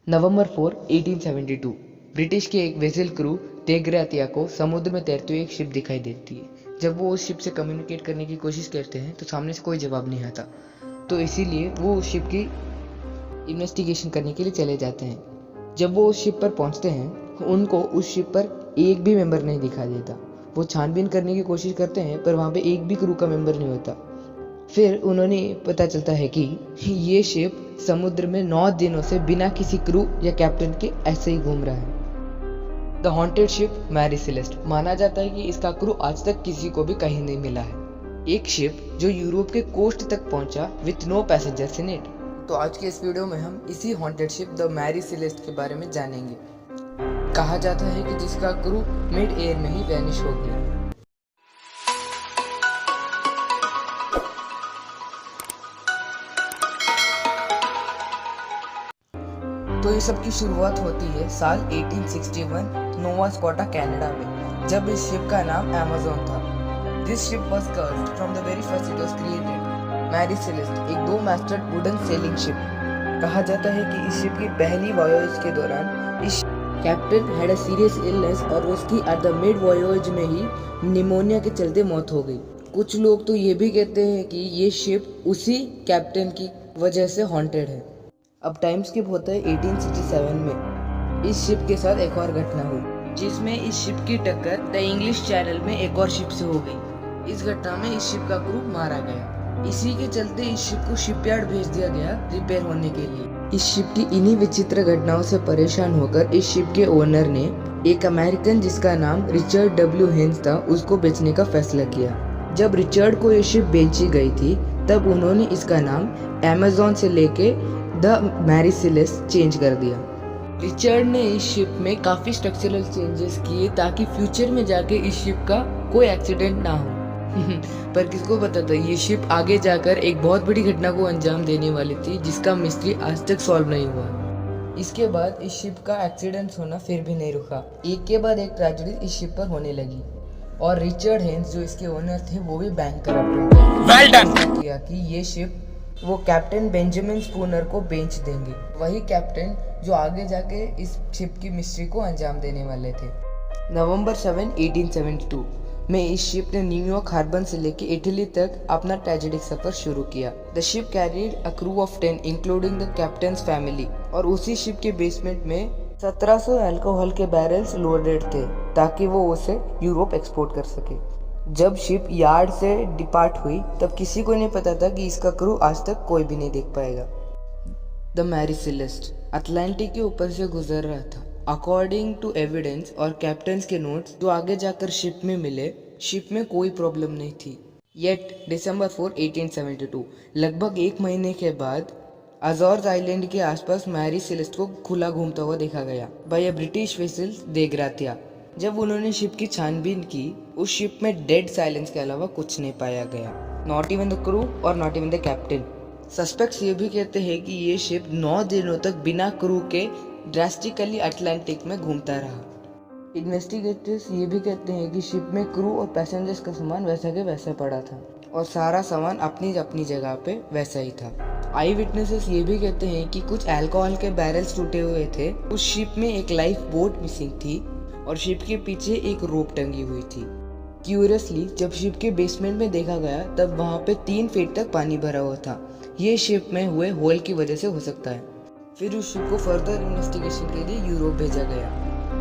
नवंबर 4, 1872 British के एक vessel crew देग्रातिया को समुद्र में तैरती हुई एक शिप दिखाई देती है। जब वो उस शिप से कम्युनिकेट करने की कोशिश करते हैं तो सामने से कोई जवाब नहीं आता, तो इसीलिए वो उस शिप की इन्वेस्टिगेशन करने के लिए चले जाते हैं। जब वो उस शिप पर पहुंचते हैं उनको उस शिप पर एक भी मेंबर नहीं दिखाई देता। वो छानबीन करने की कोशिश करते हैं पर वहाँ पे एक भी क्रू का मेंबर नहीं होता। फिर उन्हें पता चलता है कि ये शिप समुद्र में 9 दिनों से बिना किसी क्रू या कैप्टन के ऐसे ही घूम रहा है। The haunted ship Mary Celeste. माना जाता है कि इसका क्रू आज तक किसी को भी कहीं नहीं मिला है। एक शिप जो यूरोप के कोस्ट तक पहुंचा with no passengers in it. तो आज के इस वीडियो में हम इसी haunted ship the Mary Celeste के बारे में जानेंगे। कहा जाता है कि जिसका क्रू मिड एयर में ही वैनिश हो गया। तो ये सब की शुरुआत होती है साल 1861 नोवा स्कॉटा कनाडा में, जब इस शिप का नाम अमेज़न था। This ship was carved from the very first it was created. Mary Celeste एक 2 मास्टेड वुडन सेलिंग शिप। कहा जाता है कि इस शिप की पहली वॉयेज के दौरान इस captain had a serious illness और उसकी एट द मिड वॉयेज में ही निमोनिया के चलते मौत हो गई। कुछ लोग तो ये भी कहते हैं कि ये शिप उसी कैप्टन की वजह से हॉन्टेड है। अब टाइम स्किप होता है 1867 में। इस शिप के साथ एक और घटना हुई जिसमें इस शिप की टक्कर द इंग्लिश चैनल में एक और शिप से हो गई। इस घटना में इस शिप का क्रू मारा गया। इसी के चलते इस शिप को शिपयार्ड भेज दिया गया रिपेयर होने के लिए। इस शिप की इन्हीं विचित्र घटनाओं से परेशान होकर इस शिप के ओनर ने एक अमेरिकन जिसका नाम रिचर्ड डब्ल्यू हेन्स था उसको बेचने का फैसला किया। जब रिचर्ड को ये शिप बेची गई थी तब उन्होंने इसका नाम अमेज़न से लेके द मैरी सेलेस्ट चेंज कर दिया। रिचर्ड ने इस शिप में काफी स्ट्रक्चरल चेंजेस किए ताकि फ्यूचर में जाके इस शिप का कोई एक्सीडेंट ना हो। पर किसको पता था ये शिप आगे जाकर एक बहुत बड़ी घटना को अंजाम देने वाली थी जिसका मिस्ट्री आज तक सॉल्व नहीं हुआ। इसके बाद इस शिप का एक्सीडेंट होना फिर भी नहीं रुका। एक के बाद एक ट्रेजेडी इस शिप पर होने लगी और रिचर्ड हेन्स जो इसके ओनर थे वो भी बैंकरप्ट हो गया कि ये शिप वो कैप्टन बेंजामिन स्पूनर को बेच देंगे। वही कैप्टन जो आगे जाके इस शिप की मिस्ट्री को अंजाम देने वाले थे। नवंबर 7, 1872 में इस शिप ने न्यूयॉर्क हार्बर से लेके इटली तक अपना ट्रेजेडिक सफर शुरू किया। The ship carried a crew of 10 including the captains family और उसी शिप के बेसमेंट में 1700 अल्कोहल के बैरल्स लोडेड थे ताकि वो उसे यूरोप एक्सपोर्ट कर सके। जब शिप यार्ड से डिपार्ट हुई तब किसी को नहीं पता था कि इसका क्रू आज तक कोई भी नहीं देख पाएगा। द मैरी सेलेस्ट अटलांटिक के ऊपर से गुजर रहा था। अकॉर्डिंग टू एविडेंस और कैप्टन्स के नोट्स जो आगे जाकर शिप में मिले, शिप में कोई प्रॉब्लम नहीं थी। येट दिसंबर 4, 1872 लगभग 1 महीने के बाद अजोर्स आइलैंड के आसपास मैरी सेलेस्ट को खुला घूमता हुआ देखा गया बाय अ ब्रिटिश वेसल देग्रातिया। जब उन्होंने शिप की छानबीन की उस शिप में डेड साइलेंस के अलावा कुछ नहीं पाया गया, नॉट इवन द क्रू और not even the captain. Suspects ये भी कहते हैं कि ये शिप 9 दिनों तक बिना क्रू के ड्रास्टिकली अटलांटिक में घूमता रहा। इन्वेस्टिगेटर्स ये भी कहते हैं कि शिप में क्रू और पैसेंजर्स का सामान वैसा के वैसा पड़ा था और सारा सामान अपनी अपनी जगह पे वैसा ही था। आई विटनेसेस ये भी कहते हैं कि कुछ अल्कोहल के बैरल्स टूटे हुए थे। उस शिप में एक लाइफ बोट मिसिंग थी और शिप के पीछे एक रोप टंगी हुई थी। क्यूरियसली जब शिप के बेसमेंट में देखा गया तब वहाँ पे 3 फीट तक पानी भरा हुआ था। ये शिप में हुए होल की वजह से हो सकता है। फिर उस शिप को फर्दर इन्वेस्टिगेशन के लिए यूरोप भेजा गया।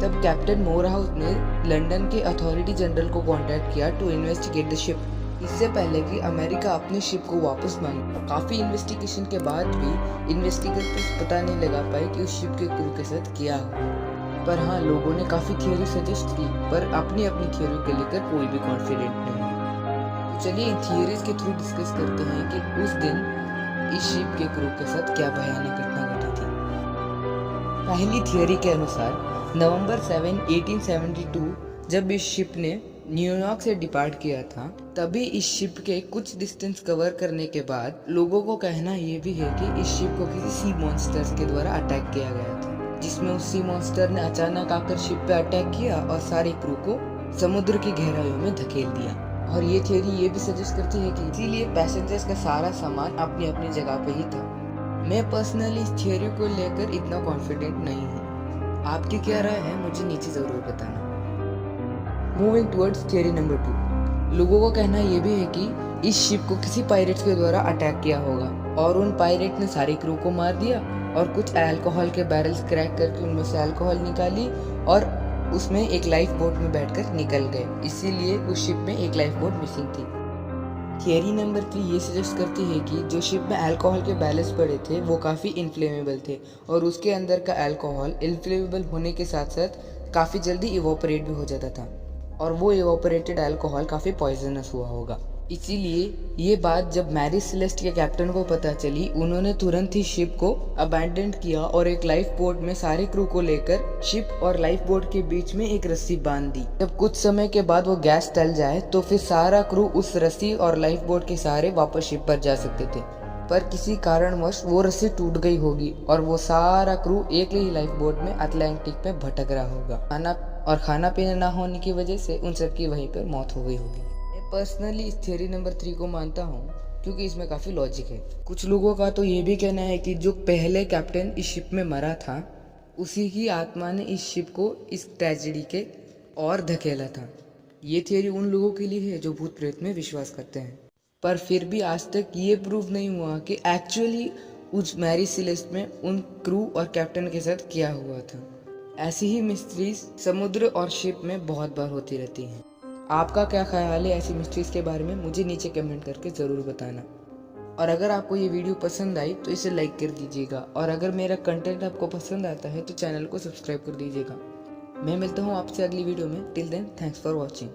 तब कैप्टन मोरहाउस ने लंदन के अथॉरिटी जनरल को कांटेक्ट किया टू इन्वेस्टिगेट द शिप, इससे पहले कि अमेरिका अपनी शिप को वापस मांगे। काफ़ी इन्वेस्टिगेशन के बाद भी इन्वेस्टिगेटर्स पता नहीं लगा पाए कि उस शिप के क्रू के साथ क्या हुआ। पर हाँ, लोगों ने काफ़ी थियोरी सजेस्ट की पर अपनी अपनी थियोरी को लेकर कोई भी कॉन्फिडेंट नहीं है। तो चलिए इन थियोरीज के थ्रू डिस्कस करते हैं कि उस दिन इस शिप के क्रू के साथ क्या भयानक घटना घटी थी। पहली थियोरी के अनुसार नवंबर 7, 1872 जब इस शिप ने न्यूयॉर्क से डिपार्ट किया था तभी इस शिप के कुछ डिस्टेंस कवर करने के बाद लोगों को कहना ये भी है कि इस शिप को किसी सी मॉन्स्टर्स के द्वारा अटैक किया गया था, जिसमें उस सी मॉन्स्टर ने अचानक आकर शिप पे अटैक किया और सारे क्रू को समुद्र की गहराइयों में धकेल दिया। और ये थियोरी ये भी सजेस्ट करती है कि इसीलिए पैसेंजर्स का सारा सामान अपनी अपनी जगह पे ही था। मैं पर्सनली इस थियोरी को लेकर इतना कॉन्फिडेंट नहीं हूँ। आपकी क्या राय है मुझे नीचे ज़रूर बताना। मूविंग टुवर्ड्स थियोरी नंबर 2, लोगों का कहना ये भी है कि इस शिप को किसी पायरेट्स के द्वारा अटैक किया होगा और उन पायरेट ने सारी क्रू को मार दिया और कुछ अल्कोहल के बैरल्स क्रैक करके उनमें से अल्कोहल निकाली और उसमें एक लाइफ बोट में बैठकर निकल गए, इसीलिए उस शिप में एक लाइफ बोट मिसिंग थी। थियरी नंबर 3 ये सजेस्ट करती है कि जो शिप में अल्कोहल के बैरल्स पड़े थे वो काफ़ी इन्फ्लेमेबल थे और उसके अंदर का अल्कोहल इन्फ्लेमेबल होने के साथ साथ काफ़ी जल्दी इवोपरेट भी हो जाता था और वो इवोपरेटेड अल्कोहल काफ़ी पॉइजनस हुआ होगा। इसीलिए ये बात जब मैरी सेलेस्ट के कैप्टन को पता चली, उन्होंने तुरंत ही शिप को अबैंडन किया और एक लाइफ बोट में सारे क्रू को लेकर शिप और लाइफ बोट के बीच में एक रस्सी बांध दी। जब कुछ समय के बाद वो गैस टल जाए तो फिर सारा क्रू उस रस्सी और लाइफ बोट के सहारे वापस शिप पर जा सकते थे, पर किसी कारणवश वो रस्सी टूट गई होगी और वो सारा क्रू एक ही लाइफ बोट में अटलांटिक में भटक रहा होगा। खाना पीना ना होने की वजह से उन सबकी वहीं पर मौत हो गई होगी। मैं पर्सनली इस थियरी नंबर 3 को मानता हूँ क्योंकि इसमें काफ़ी लॉजिक है। कुछ लोगों का तो ये भी कहना है कि जो पहले कैप्टन इस शिप में मरा था उसी की आत्मा ने इस शिप को इस ट्रेजेडी के और धकेला था। ये थियरी उन लोगों के लिए है जो भूत प्रेत में विश्वास करते हैं, पर फिर भी आज तक ये प्रूव नहीं हुआ कि एक्चुअली उस मैरी सेलेस्ट में उन क्रू और कैप्टन के साथ क्या हुआ था। ऐसी ही मिस्ट्रीज समुद्र और शिप में बहुत बार होती रहती हैं। आपका क्या ख्याल है ऐसी मिस्ट्रीज के बारे में मुझे नीचे कमेंट करके ज़रूर बताना। और अगर आपको ये वीडियो पसंद आई तो इसे लाइक कर दीजिएगा और अगर मेरा कंटेंट आपको पसंद आता है तो चैनल को सब्सक्राइब कर दीजिएगा। मैं मिलता हूँ आपसे अगली वीडियो में। Till then thanks for watching.